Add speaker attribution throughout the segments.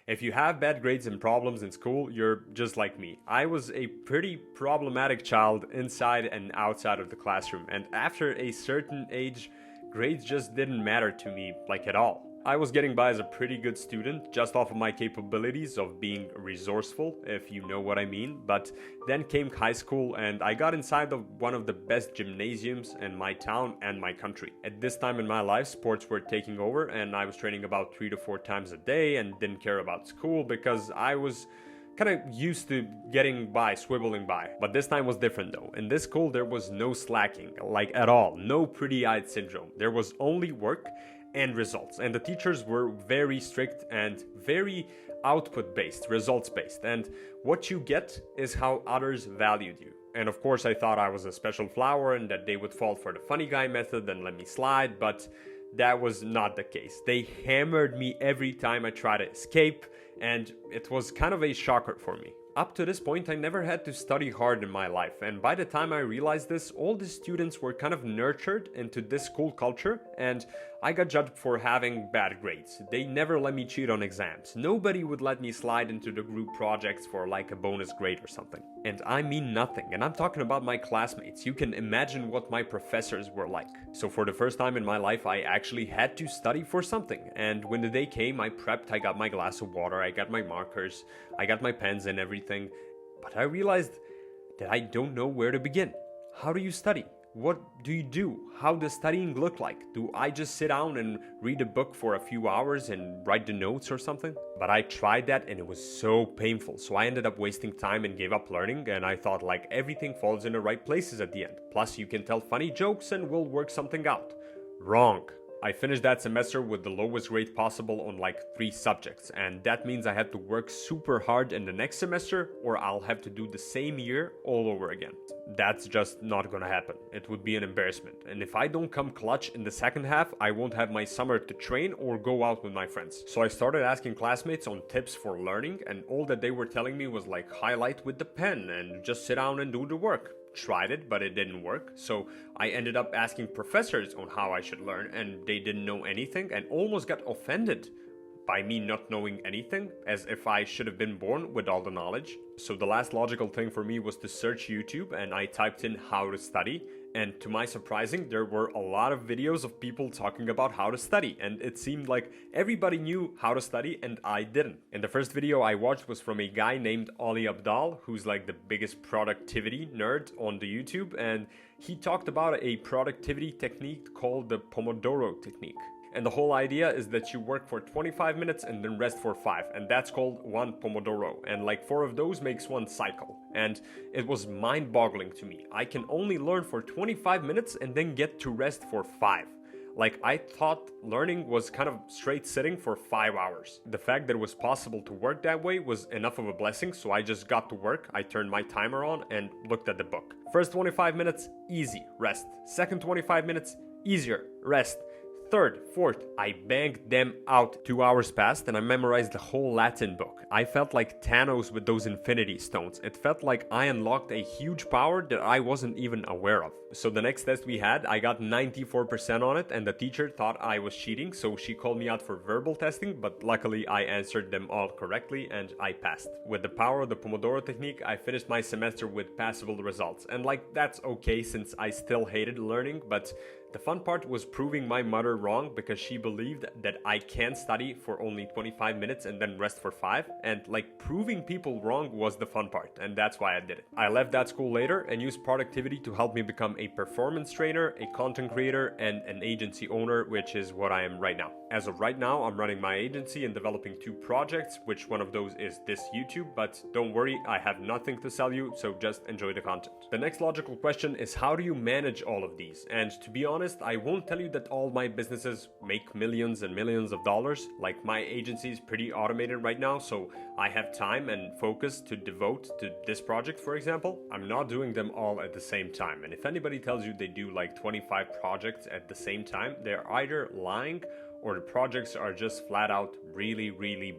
Speaker 1: If you have bad grades and problems in school, you're just like me. I was a pretty problematic child inside and outside of the classroom, and after a certain age, grades just didn't matter to me like at all. I was getting by as a pretty good student just off of my capabilities of being resourceful, if you know what I mean, but then came high school and I got inside of one of the best gymnasiums in my town and my country. At this time in my life, sports were taking over and I was training about 3 to 4 times a day and didn't care about school because I was kind of used to getting by, swiveling by. But this time was different though. In this school, there was no slacking, like at all. No pretty-eyed syndrome. There was only work and results. And the teachers were very strict and very output-based, results-based. And what you get is how others valued you. And of course, I thought I was a special flower and that they would fall for the funny guy method and let me slide, but that was not the case. They hammered me every time I tried to escape, and it was kind of a shocker for me. Up to this point, I never had to study hard in my life, and by the time I realized this, all the students were kind of nurtured into this school culture, and I got judged for having bad grades. They never let me cheat on exams. Nobody would let me slide into the group projects for like a bonus grade or something. And I mean nothing, and I'm talking about my classmates. You can imagine what my professors were like. So for the first time in my life, I actually had to study for something, and when the day came, I prepped, I got my glass of water, I got my markers, I got my pens and everything, but I realized that I don't know where to begin. How do you study? What do you do? How does studying look like? Do I just sit down and read a book for a few hours and write the notes or something? But I tried that and it was so painful. So I ended up wasting time and gave up learning, and I thought like everything falls in the right places at the end. Plus you can tell funny jokes and we'll work something out. Wrong. I finished that semester with the lowest grade possible on like 3 subjects, and that means I had to work super hard in the next semester or I'll have to do the same year all over again. That's just not gonna happen. It would be an embarrassment, and if I don't come clutch in the second half, I won't have my summer to train or go out with my friends. So I started asking classmates on tips for learning, and all that they were telling me was like highlight with the pen and just sit down and do the work. Tried it, but it didn't work. So I ended up asking professors on how I should learn, and they didn't know anything and almost got offended by me not knowing anything, as if I should have been born with all the knowledge. So the last logical thing for me was to search YouTube, and I typed in how to study, and to my surprising, there were a lot of videos of people talking about how to study, and it seemed like everybody knew how to study and I didn't. And the first video I watched was from a guy named Ali Abdal, who's like the biggest productivity nerd on the YouTube, and he talked about a productivity technique called the Pomodoro technique. And the whole idea is that you work for 25 minutes and then rest for 5, and that's called 1 Pomodoro, and like 4 of those makes 1 cycle. And it was mind-boggling to me. I can only learn for 25 minutes and then get to rest for 5. Like, I thought learning was kind of straight sitting for 5 hours. The fact that it was possible to work that way was enough of a blessing, so I just got to work, I turned my timer on and looked at the book. First 25 minutes, easy, rest. Second 25 minutes, easier, rest. Third, fourth, I banged them out. 2 hours passed and I memorized the whole Latin book. I felt like Thanos with those infinity stones. It felt like I unlocked a huge power that I wasn't even aware of. So the next test we had, I got 94% on it, and the teacher thought I was cheating, so she called me out for verbal testing, but luckily I answered them all correctly and I passed. With the power of the Pomodoro technique, I finished my semester with passable results. And like, that's okay since I still hated learning, but the fun part was proving my mother wrong, because she believed that I can study for only 25 minutes and then rest for 5. And like, proving people wrong was the fun part, and that's why I did it. I left that school later and used productivity to help me become a performance trainer, a content creator, and an agency owner, which is what I am right now. As of right now, I'm running my agency and developing 2 projects, which one of those is this YouTube, but don't worry, I have nothing to sell you, so just enjoy the content. The next logical question is, how do you manage all of these? And to be honest, I won't tell you that all my businesses make millions and millions of dollars. Like, my agency is pretty automated right now, so I have time and focus to devote to this project, for example. I'm not doing them all at the same time, and if anybody tells you they do like 25 projects at the same time, they're either lying or the projects are just flat out really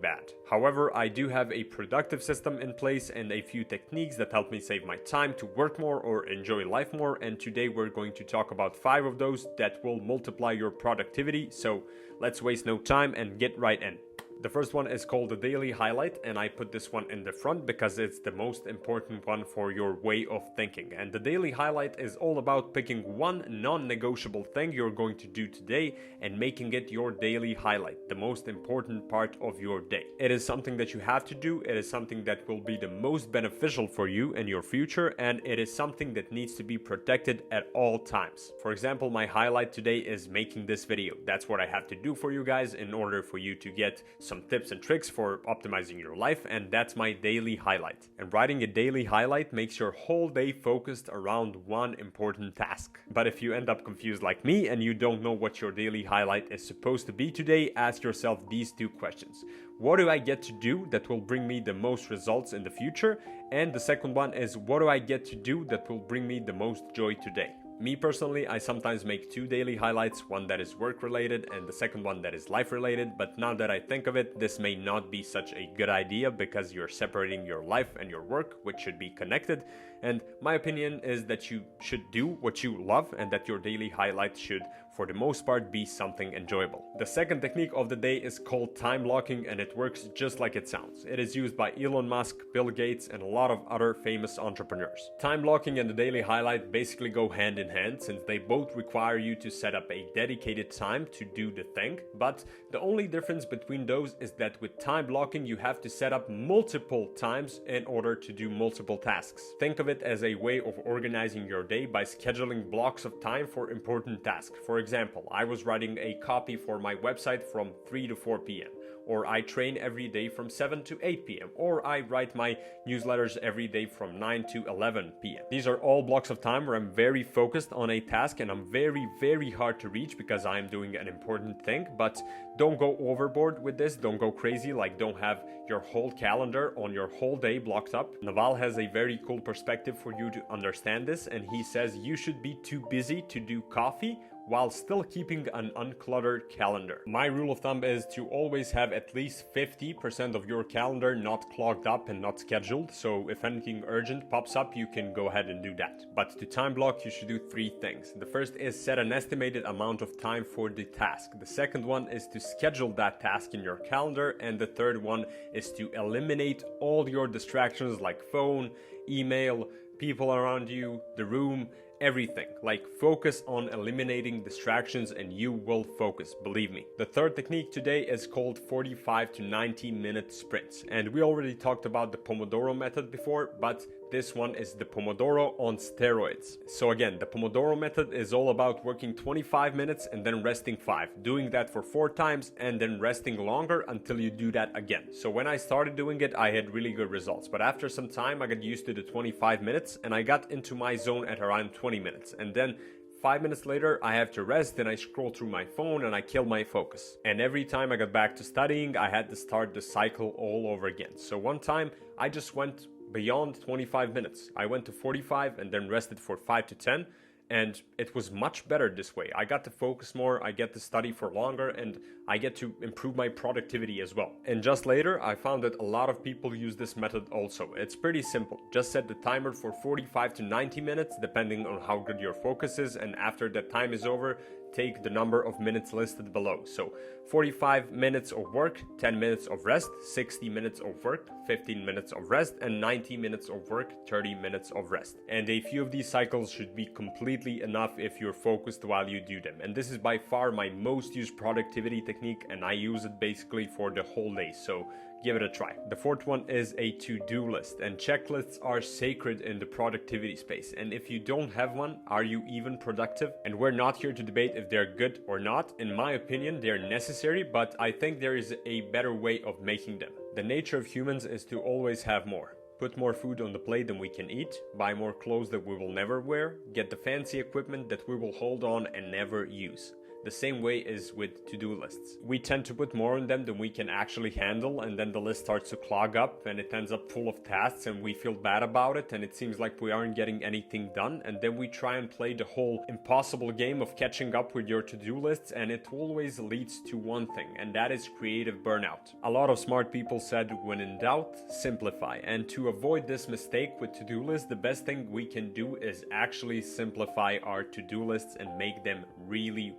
Speaker 1: bad. However, I do have a productive system in place and a few techniques that help me save my time to work more or enjoy life more, and today we're going to talk about 5 of those that will multiply your productivity. So let's waste no time and get right in. The first one is called the daily highlight, and I put this one in the front because it's the most important one for your way of thinking. And the daily highlight is all about picking one non-negotiable thing you're going to do today and making it your daily highlight, the most important part of your day. It is something that you have to do, it is something that will be the most beneficial for you in your future, and it is something that needs to be protected at all times. For example, my highlight today is making this video. That's what I have to do for you guys in order for you to get some tips and tricks for optimizing your life, and that's my daily highlight. And writing a daily highlight makes your whole day focused around one important task. But if you end up confused like me and you don't know what your daily highlight is supposed to be today, ask yourself these two questions. What do I get to do that will bring me the most results in the future? And the second one is, what do I get to do that will bring me the most joy today? Me personally, I sometimes make two daily highlights, one that is work related and the second one that is life related, but now that I think of it, this may not be such a good idea because you're separating your life and your work, which should be connected. And my opinion is that you should do what you love and that your daily highlight should, for the most part, be something enjoyable. The second technique of the day is called time blocking, and it works just like it sounds. It is used by Elon Musk, Bill Gates, and a lot of other famous entrepreneurs. Time blocking and the daily highlight basically go hand in hand, since they both require you to set up a dedicated time to do the thing, but the only difference between those is that with time blocking you have to set up multiple times in order to do multiple tasks. Think of it as a way of organizing your day by scheduling blocks of time for important tasks. For example, I was writing a copy for my website from 3 to 4 p.m. or I train every day from 7 to 8 p.m. or I write my newsletters every day from 9 to 11 p.m. These are all blocks of time where I'm very focused on a task and I'm very hard to reach because I'm doing an important thing, but don't go overboard with this, don't go crazy, like don't have your whole calendar on your whole day blocked up. Naval has a very cool perspective for you to understand this, and he says you should be too busy to do coffee while still keeping an uncluttered calendar. My rule of thumb is to always have at least 50% of your calendar not clogged up and not scheduled, so if anything urgent pops up, you can go ahead and do that. But to time block, you should do 3 things. The first is set an estimated amount of time for the task. The second one is to schedule that task in your calendar, and the third one is to eliminate all your distractions like phone, email, people around you, the room, everything. Like, focus on eliminating distractions and you will focus, believe me. The third technique today is called 45 to 90 minute sprints, and we already talked about the Pomodoro method before, but this one is the Pomodoro on steroids. So again, the Pomodoro method is all about working 25 minutes and then resting 5, doing that for 4 times and then resting longer until you do that again. So when I started doing it, I had really good results, but after some time I got used to the 25 minutes and I got into my zone at around 20 minutes, and then 5 minutes later, I have to rest and I scroll through my phone and I kill my focus. And every time I got back to studying, I had to start the cycle all over again. So one time, I just went beyond 25 minutes. I went to 45 and then rested for 5 to 10. And it was much better this way. I got to focus more, I get to study for longer, and I get to improve my productivity as well. And just later, I found that a lot of people use this method also. It's pretty simple. Just set the timer for 45 to 90 minutes, depending on how good your focus is, and after that time is over, take the number of minutes listed below. So 45 minutes of work, 10 minutes of rest, 60 minutes of work, 15 minutes of rest, and 90 minutes of work, 30 minutes of rest. And a few of these cycles should be completely enough if you're focused while you do them. And this is by far my most used productivity technique, and I use it basically for the whole day. So give it a try. The fourth one is a to-do list, and checklists are sacred in the productivity space. And if you don't have one, are you even productive? And we're not here to debate if they're good or not. In my opinion, they're necessary, but I think there is a better way of making them. The nature of humans is to always have more. Put more food on the plate than we can eat, buy more clothes that we will never wear, get the fancy equipment that we will hold on and never use. The same way is with to-do lists. We tend to put more on them than we can actually handle, and then the list starts to clog up and it ends up full of tasks and we feel bad about it and it seems like we aren't getting anything done, and then we try and play the whole impossible game of catching up with your to-do lists, and it always leads to one thing, and that is creative burnout. A lot of smart people said, when in doubt, simplify. And to avoid this mistake with to-do lists, the best thing we can do is actually simplify our to-do lists and make them really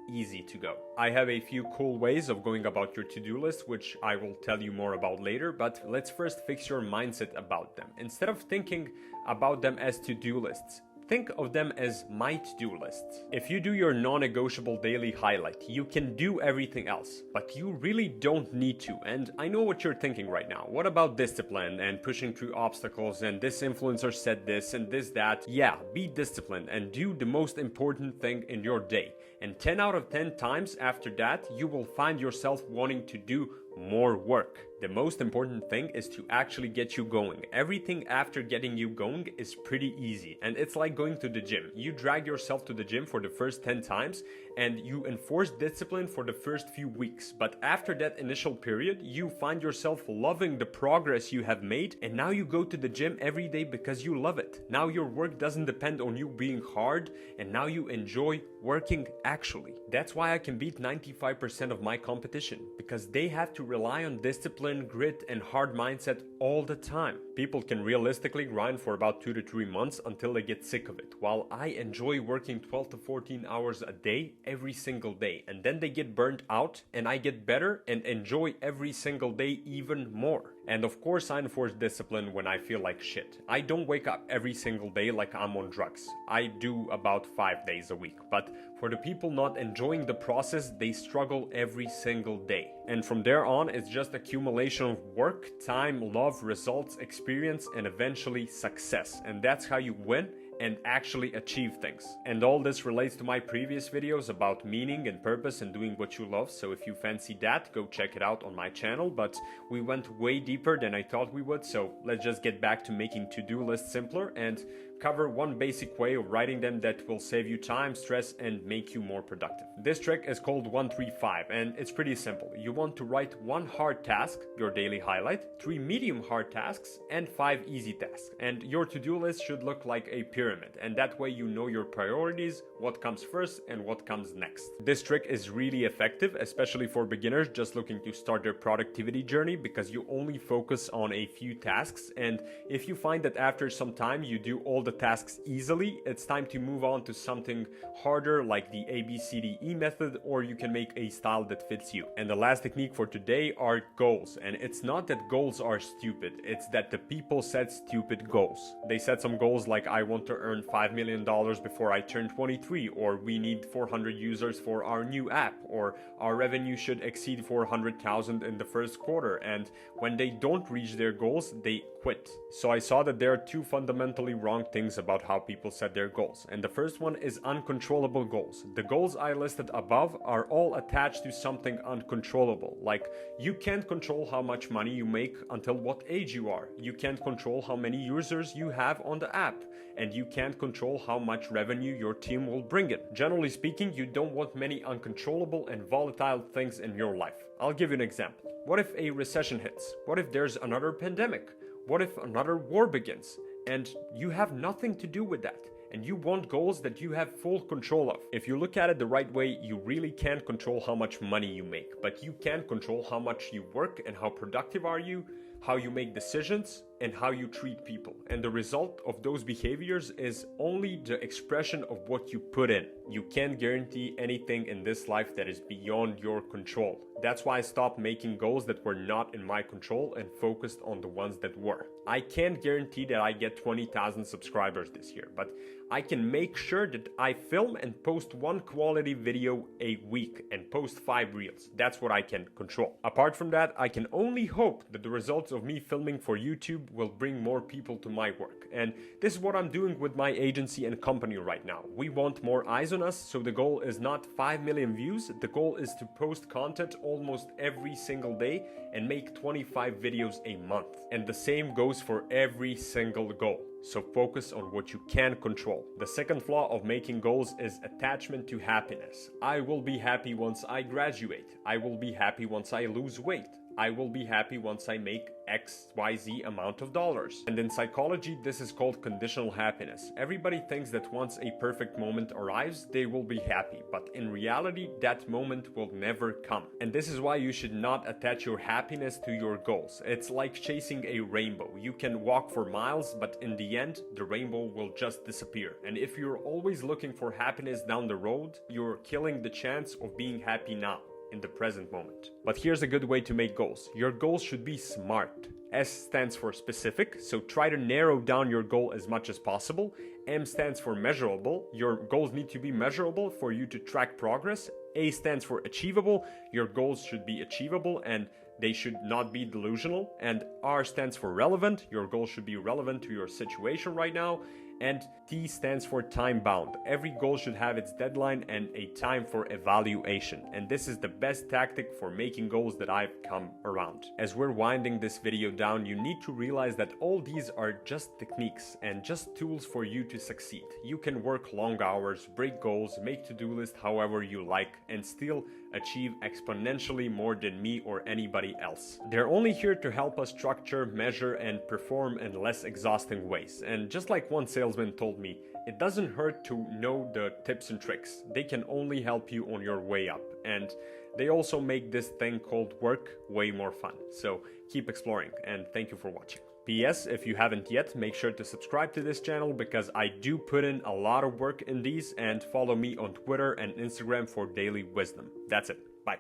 Speaker 1: easy to go. I have a few cool ways of going about your to-do list, which I will tell you more about later, but let's first fix your mindset about them. Instead of thinking about them as to-do lists, think of them as my to-do lists. If you do your non-negotiable daily highlight, you can do everything else, but you really don't need to. And I know what you're thinking right now. What about discipline and pushing through obstacles and this influencer said this and this, that? Yeah, be disciplined and do the most important thing in your day. And 10 out of 10 times after that, you will find yourself wanting to do more work. The most important thing is to actually get you going. Everything after getting you going is pretty easy, and it's like going to the gym. You drag yourself to the gym for the first 10 times and you enforce discipline for the first few weeks, but after that initial period you find yourself loving the progress you have made, and now you go to the gym every day because you love it. Now your work doesn't depend on you being hard, and now you enjoy working actually. That's why I can beat 95% of my competition, because they have to rely on discipline, grit, and hard mindset all the time. People can realistically grind for about 2 to 3 months until they get sick of it, while I enjoy working 12 to 14 hours a day every single day, and then they get burnt out and I get better and enjoy every single day even more. And of course I enforce discipline when I feel like shit. I don't wake up every single day like I'm on drugs. I do about 5 days a week, but for the people not enjoying the process, they struggle every single day. And from there on, it's just accumulation of work, time, love, results, experience, and eventually success. And that's how you win and actually achieve things. And all this relates to my previous videos about meaning and purpose and doing what you love. So if you fancy that, go check it out on my channel. But we went way deeper than I thought we would. So let's just get back to making to-do lists simpler and cover one basic way of writing them that will save you time, stress, and make you more productive. This trick is called 1-3-5, and it's pretty simple. You want to write 1 hard task, your daily highlight, 3 medium hard tasks, and 5 easy tasks. And your to-do list should look like a pyramid, and that way you know your priorities, what comes first and what comes next. This trick is really effective, especially for beginners just looking to start their productivity journey, because you only focus on a few tasks, and if you find that after some time you do all the tasks easily, it's time to move on to something harder like the ABCDE method, or you can make a style that fits you. And the last technique for today are goals. And it's not that goals are stupid, it's that the people set stupid goals. They set some goals like I want to earn $5 million before I turn 23, or we need 400 users for our new app, or our revenue should exceed 400,000 in the first quarter. And when they don't reach their goals, they quit. So I saw that there are 2 fundamentally wrong things about how people set their goals. And the first one is uncontrollable goals. The goals I listed above are all attached to something uncontrollable. Like, you can't control how much money you make until what age you are. You can't control how many users you have on the app. And you can't control how much revenue your team will bring in. Generally speaking, you don't want many uncontrollable and volatile things in your life. I'll give you an example. What if a recession hits? What if there's another pandemic? What if another war begins? And you have nothing to do with that. And you want goals that you have full control of. If you look at it the right way, you really can't control how much money you make, but you can control how much you work and how productive are you, how you make decisions, and how you treat people. And the result of those behaviors is only the expression of what you put in. You can't guarantee anything in this life that is beyond your control. That's why I stopped making goals that were not in my control and focused on the ones that were. I can't guarantee that I get 20,000 subscribers this year, but I can make sure that I film and post 1 quality video a week and post 5 reels. That's what I can control. Apart from that, I can only hope that the results of me filming for YouTube will bring more people to my work. And this is what I'm doing with my agency and company right now. We want more eyes on us, so the goal is not 5 million views. The goal is to post content almost every single day and make 25 videos a month. And the same goes for every single goal. So focus on what you can control. The second flaw of making goals is attachment to happiness. I will be happy once I graduate. I will be happy once I lose weight. I will be happy once I make XYZ amount of dollars. And in psychology, this is called conditional happiness. Everybody thinks that once a perfect moment arrives, they will be happy, but in reality, that moment will never come. And this is why you should not attach your happiness to your goals. It's like chasing a rainbow. You can walk for miles, but in the end, the rainbow will just disappear. And if you're always looking for happiness down the road, you're killing the chance of being happy now, in the present moment. But here's a good way to make goals. Your goals should be SMART. S stands for specific, so try to narrow down your goal as much as possible. M stands for measurable. Your goals need to be measurable for you to track progress. A stands for achievable. Your goals should be achievable and they should not be delusional. And R stands for relevant. Your goals should be relevant to your situation right now. And T stands for time bound. Every goal should have its deadline and a time for evaluation. And this is the best tactic for making goals that I've come around. As we're winding this video down, you need to realize that all these are just techniques and just tools for you to succeed. You can work long hours, break goals, make to-do lists however you like, and still achieve exponentially more than me or anybody else. They're only here to help us structure, measure, and perform in less exhausting ways. And just like one salesman told me, it doesn't hurt to know the tips and tricks. They can only help you on your way up. And they also make this thing called work way more fun. So keep exploring, and thank you for watching. P.S. If you haven't yet, make sure to subscribe to this channel because I do put in a lot of work in these, and follow me on Twitter and Instagram for daily wisdom. That's it. Bye.